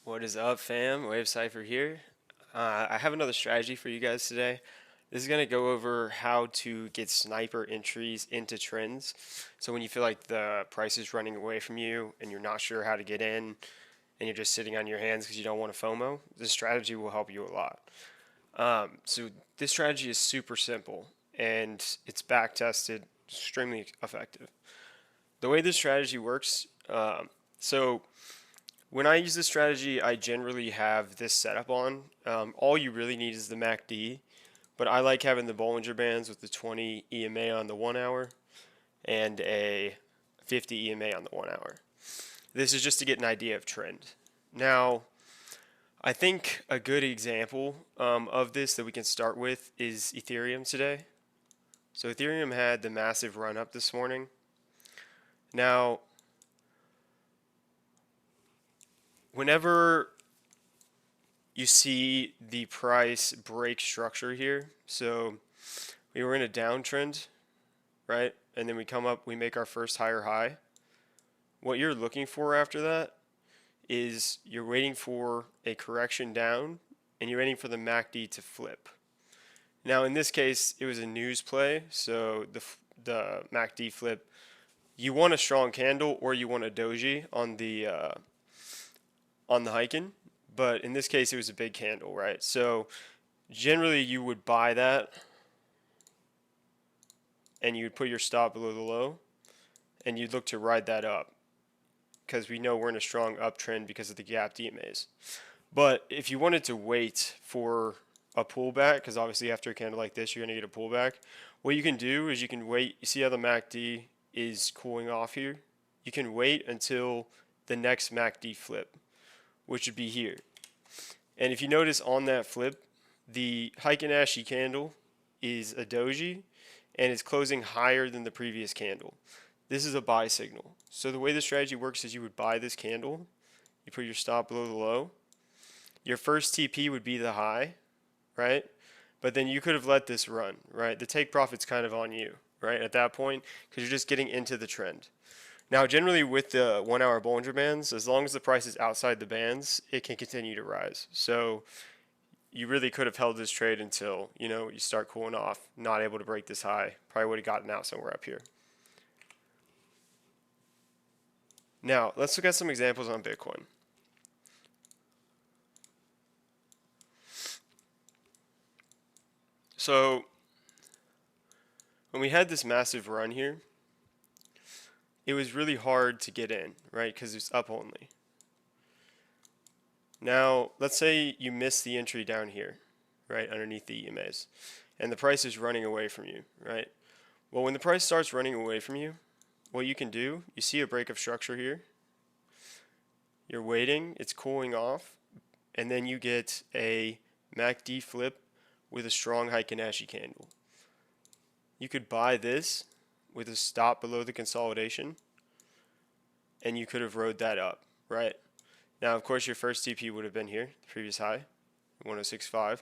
What is up, fam? Wave Cipher here. I have another strategy for you guys today. This is going to go over how to get sniper entries into trends. So when you feel like the price is running away from you and you're not sure how to get in and you're just sitting on your hands because you don't want to FOMO, this strategy will help you a lot. So this strategy is super simple and it's back tested, extremely effective. The way this strategy works, so when I use this strategy, I generally have this setup on. All you really need is the MACD, but I like having the Bollinger Bands with the 20 EMA on the 1 hour and a 50 EMA on the 1 hour. This is just to get an idea of trend. Now, I think a good example of this that we can start with is Ethereum today. So Ethereum had the massive run up this morning. Now, whenever you see the price break structure here, so we were in a downtrend, right? And then we come up, we make our first higher high. What you're looking for after that is you're waiting for a correction down and you're waiting for the MACD to flip. Now in this case, it was a news play, so the MACD flip, you want a strong candle or you want a doji on the Heikin, but in this case it was a big candle, right? So generally you would buy that and you'd put your stop below the low and you'd look to ride that up because we know we're in a strong uptrend because of the gap DMAs. But if you wanted to wait for a pullback, because obviously after a candle like this you're going to get a pullback, what you can do is you can wait. You see how the MACD is cooling off here? You can wait until the next MACD flip, which would be here. And if you notice on that flip, the Heikin Ashi candle is a doji and it's closing higher than the previous candle. This is a buy signal. So the way the strategy works is you would buy this candle, you put your stop below the low, your first TP would be the high, right? But then you could have let this run, right? The take profit's kind of on you, right, at that point, because you're just getting into the trend. Now, generally with the 1 hour Bollinger Bands, as long as the price is outside the bands, it can continue to rise. So you really could have held this trade until, you start cooling off, not able to break this high. Probably would have gotten out somewhere up here. Now, let's look at some examples on Bitcoin. So when we had this massive run here, it was really hard to get in, right? Because it's up only. Now, let's say you miss the entry down here, right, underneath the EMAs, and the price is running away from you, right? Well, when the price starts running away from you, what you can do, you see a break of structure here. You're waiting, it's cooling off, and then you get a MACD flip with a strong Heikin Ashi candle. You could buy this with a stop below the consolidation, and you could have rode that up, right? Now, of course, your first TP would have been here, the previous high, 106.5,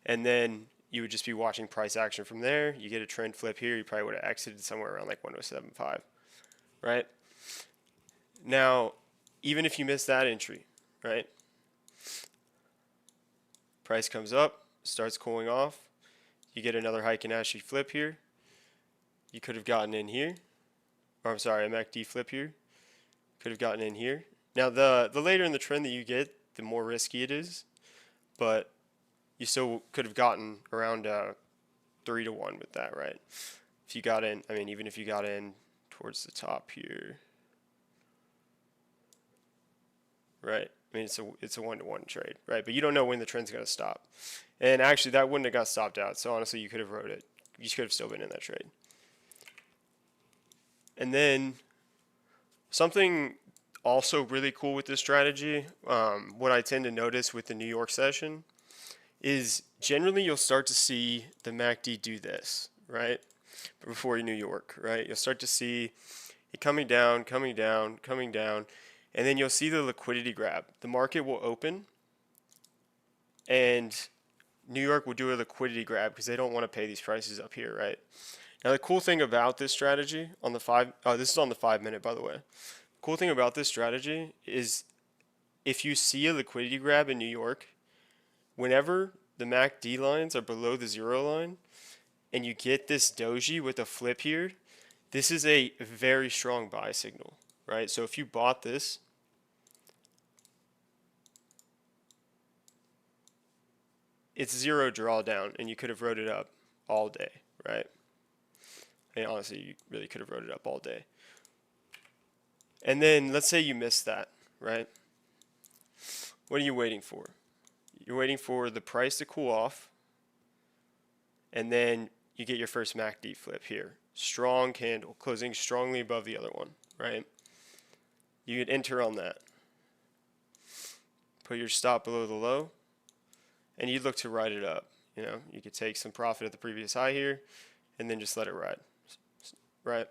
and then you would just be watching price action from there. You get a trend flip here, you probably would have exited somewhere around like 107.5, right? Now, even if you miss that entry, right? Price comes up, starts cooling off, you get another Heikin Ashi flip here. You could have gotten in here, or I'm sorry, a MACD flip here. Could have gotten in here. Now, the later in the trend that you get, the more risky it is, but you still could have gotten around 3 to 1 with that, right? If you got in, even if you got in towards the top here, right? It's a 1-to-1 trade, right? But you don't know when the trend's going to stop. And actually, that wouldn't have got stopped out. So honestly, you could have rode it. You could have still been in that trade. And then something also really cool with this strategy, what I tend to notice with the New York session is generally you'll start to see the MACD do this, right? Before New York, right? You'll start to see it coming down, coming down, coming down, and then you'll see the liquidity grab. The market will open, and New York will do a liquidity grab because they don't want to pay these prices up here, right? Now the cool thing about this strategy on the this is on the 5 minute, by the way. Cool thing about this strategy is if you see a liquidity grab in New York, whenever the MACD lines are below the 0 line and you get this doji with a flip here, this is a very strong buy signal, right? So if you bought this, it's 0 drawdown and you could have wrote it up all day, right? And honestly, you really could have wrote it up all day. And then let's say you missed that, right? What are you waiting for? You're waiting for the price to cool off, and then you get your first MACD flip here. Strong candle, closing strongly above the other one, right? You could enter on that. Put your stop below the low, and you'd look to ride it up. You know, you could take some profit at the previous high here, and then just let it ride, right?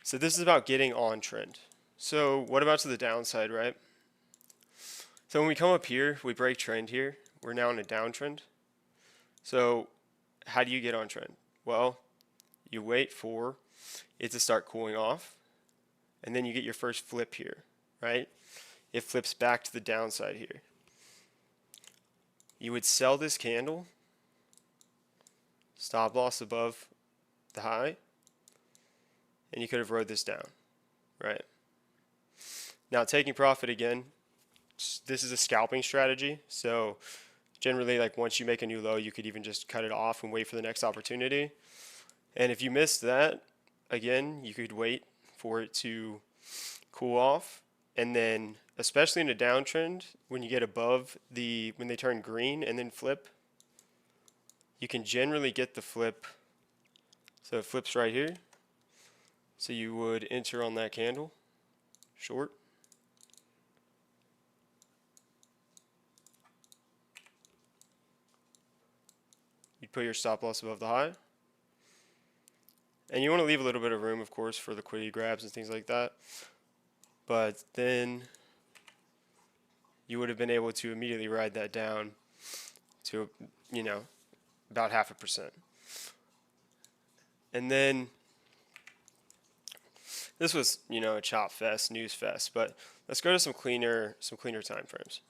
So this is about getting on trend. So what about to the downside, right? So when we come up here, we break trend here. We're now in a downtrend. So how do you get on trend? Well, you wait for it to start cooling off, and then you get your first flip here, right? It flips back to the downside here. You would sell this candle, stop loss above the high, and you could have rode this down, right? Now taking profit again, this is a scalping strategy. So generally, like once you make a new low, you could even just cut it off and wait for the next opportunity. And if you missed that, again, you could wait for it to cool off. And then, especially in a downtrend, when you get above when they turn green and then flip, you can generally get the flip. So it flips right here. So you would enter on that candle, short. You'd put your stop loss above the high. And you want to leave a little bit of room, of course, for liquidity grabs and things like that. But then you would have been able to immediately ride that down to, you know, about 0.5%. And then this was, you know, a chop fest, news fest, but let's go to some cleaner time frames.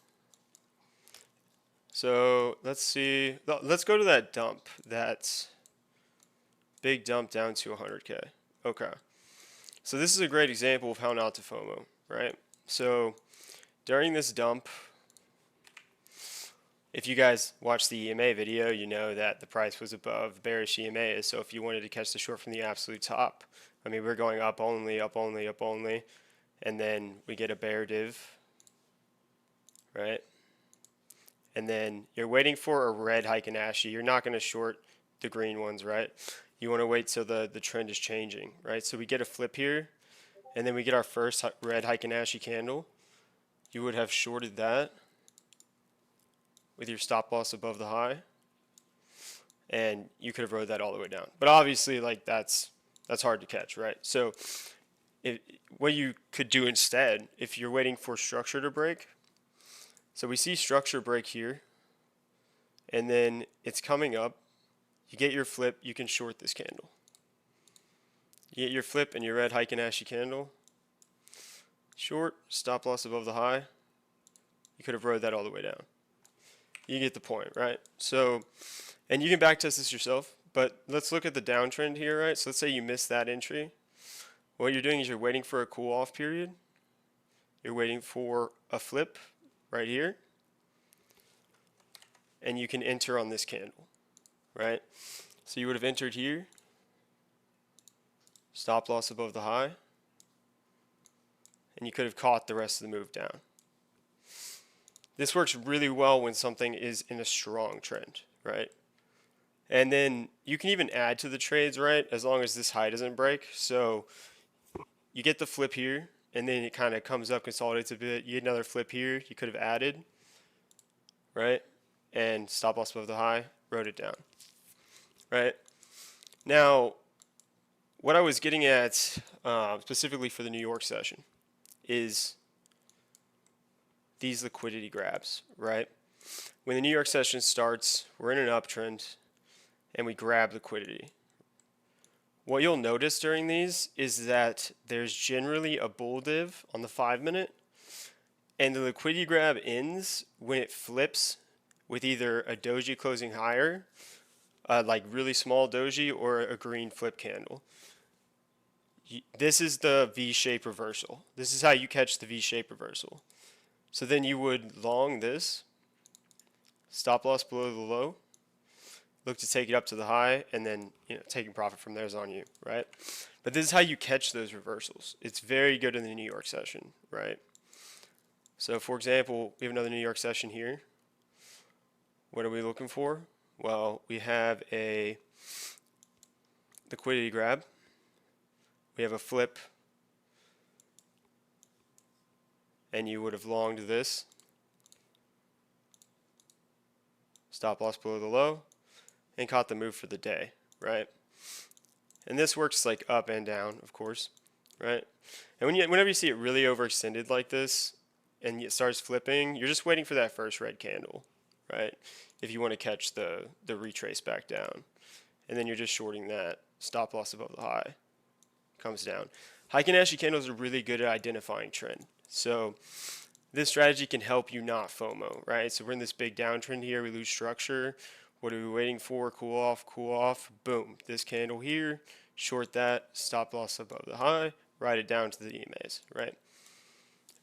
So let's see, let's go to that dump, that big dump down to 100K. Okay. So this is a great example of how not to FOMO, right? So during this dump, if you guys watched the EMA video, you know that the price was above the bearish EMA. So if you wanted to catch the short from the absolute top, I mean, we're going up only, up only, up only, and then we get a bear div, right? And then you're waiting for a red Heikin Ashi. You're not going to short the green ones, right? You want to wait till the trend is changing, right? So we get a flip here, and then we get our first red Heikin Ashi candle. You would have shorted that with your stop loss above the high, and you could have rode that all the way down. But obviously, like that's hard to catch, right? So what you could do instead, if you're waiting for structure to break, so we see structure break here, and then it's coming up. You get your flip, you can short this candle. You get your flip and your red Heikin Ashi candle. Short, stop loss above the high. You could have rode that all the way down. You get the point, right? So, and you can backtest this yourself, but let's look at the downtrend here, right? So let's say you missed that entry. What you're doing is you're waiting for a cool off period. You're waiting for a flip right here. And you can enter on this candle, right? So you would have entered here. Stop loss above the high. And you could have caught the rest of the move down. This works really well when something is in a strong trend, right? And then you can even add to the trades, right? As long as this high doesn't break. So you get the flip here, and then it kind of comes up, consolidates a bit. You get another flip here. You could have added, right? And stop loss above the high, wrote it down, right? Now, what I was getting at specifically for the New York session is these liquidity grabs, right? When the New York session starts, we're in an uptrend, and we grab liquidity. What you'll notice during these is that there's generally a bull div on the 5-minute, And the liquidity grab ends when it flips with either a doji closing higher, like really small doji, or a green flip candle. This is the V-shape reversal. This is how you catch the V-shape reversal. So then you would long this, stop loss below the low, look to take it up to the high, and then taking profit from there is on you, right? But this is how you catch those reversals. It's very good in the New York session, right? So for example, we have another New York session here. What are we looking for? Well, we have a liquidity grab. We have a flip, and you would have longed this. Stop loss below the low, and caught the move for the day, right? And this works like up and down, of course, right? And whenever you see it really overextended like this, and it starts flipping, you're just waiting for that first red candle, right? If you want to catch the retrace back down. And then you're just shorting that. Stop loss above the high. Comes down. Heikin Ashi candles are really good at identifying trend. So this strategy can help you not FOMO, right? So we're in this big downtrend here. We lose structure. What are we waiting for? Cool off. Boom. This candle here. Short that. Stop loss above the high. Ride it down to the EMAs, right?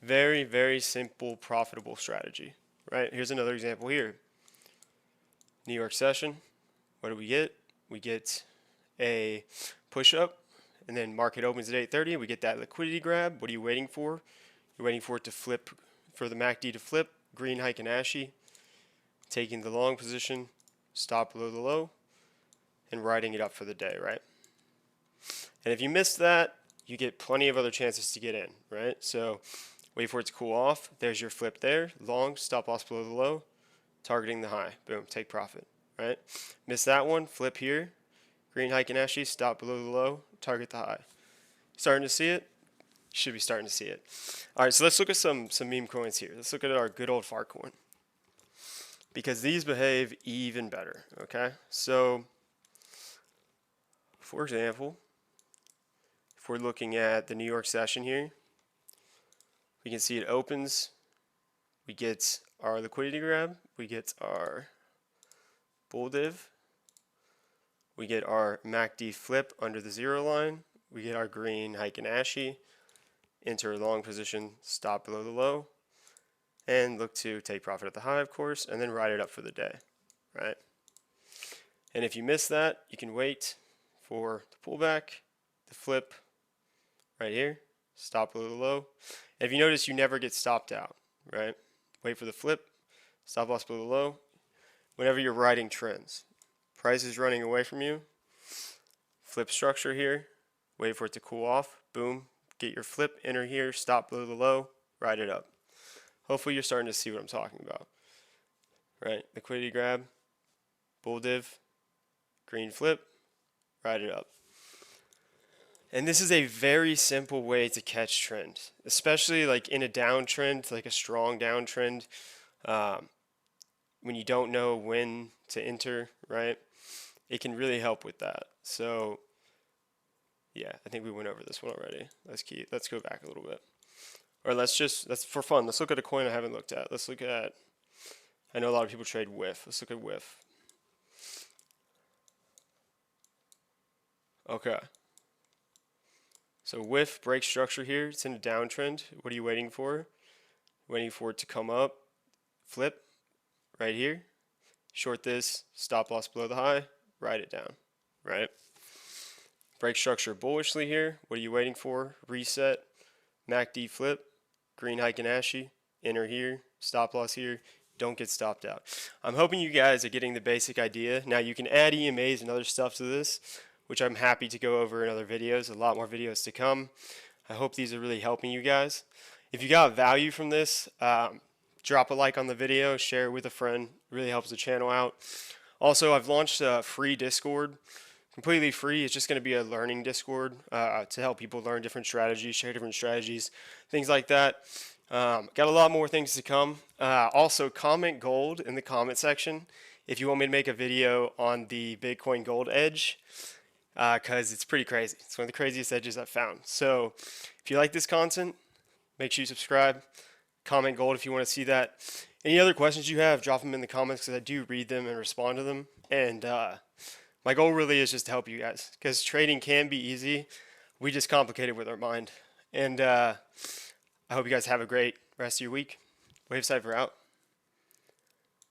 Very, very simple, profitable strategy, right? Here's another example here. New York session. What do we get? We get a push up, and then market opens at 8:30. We get that liquidity grab. What are you waiting for? You're waiting for it to flip, for the MACD to flip. Green Heikin Ashi, taking the long position, stop below the low, and riding it up for the day, right? And if you miss that, you get plenty of other chances to get in, right? So wait for it to cool off. There's your flip there. Long, stop loss below the low, targeting the high. Boom, take profit, right? Miss that one, flip here. Green Heikin Ashi, stop below the low, target the high. Starting to see it? You should be starting to see it. All right, so let's look at some meme coins here. Let's look at our good old fart coin, because these behave even better, okay? So, for example, if we're looking at the New York session here, we can see it opens. We get our liquidity grab. We get our bull div. We get our MACD flip under the zero line. We get our green Heikin Ashi. Enter a long position, stop below the low, and look to take profit at the high, of course, and then ride it up for the day, right? And if you miss that, you can wait for the pullback, the flip right here, stop below the low. And if you notice, you never get stopped out, right? Wait for the flip, stop loss below the low. Whenever you're riding trends, price is running away from you, flip structure here, wait for it to cool off, boom, get your flip, enter here, stop below the low, ride it up. Hopefully you're starting to see what I'm talking about, right? Liquidity grab, bull div, green flip, ride it up. And this is a very simple way to catch trend, especially like in a downtrend, like a strong downtrend, when you don't know when to enter, right? It can really help with that. So yeah, I think we went over this one already. Let's go back a little bit. Or let's for fun, let's look at a coin I haven't looked at. Let's look at, I know a lot of people trade WIF. Let's look at WIF. Okay. So WIF break structure here. It's in a downtrend. What are you waiting for? Waiting for it to come up, flip, right here. Short this, stop loss below the high, ride it down, right? Break structure bullishly here. What are you waiting for? Reset, MACD flip, green Heikin Ashi, enter here, stop loss here. Don't get stopped out. I'm hoping you guys are getting the basic idea. Now you can add EMAs and other stuff to this, which I'm happy to go over in other videos. A lot more videos to come. I hope these are really helping you guys. If you got value from this, drop a like on the video, share it with a friend. It really helps the channel out. Also, I've launched a free Discord. Completely free. It's just going to be a learning Discord to help people learn different strategies, share different strategies, things like that. Got a lot more things to come. Also, comment gold in the comment section if you want me to make a video on the Bitcoin gold edge, because it's pretty crazy. It's one of the craziest edges I've found. So if you like this content, make sure you subscribe, comment gold if you want to see that. Any other questions you have, drop them in the comments because I do read them and respond to them. And my goal really is just to help you guys because trading can be easy. We just complicate it with our mind. And I hope you guys have a great rest of your week. Wave Cipher out.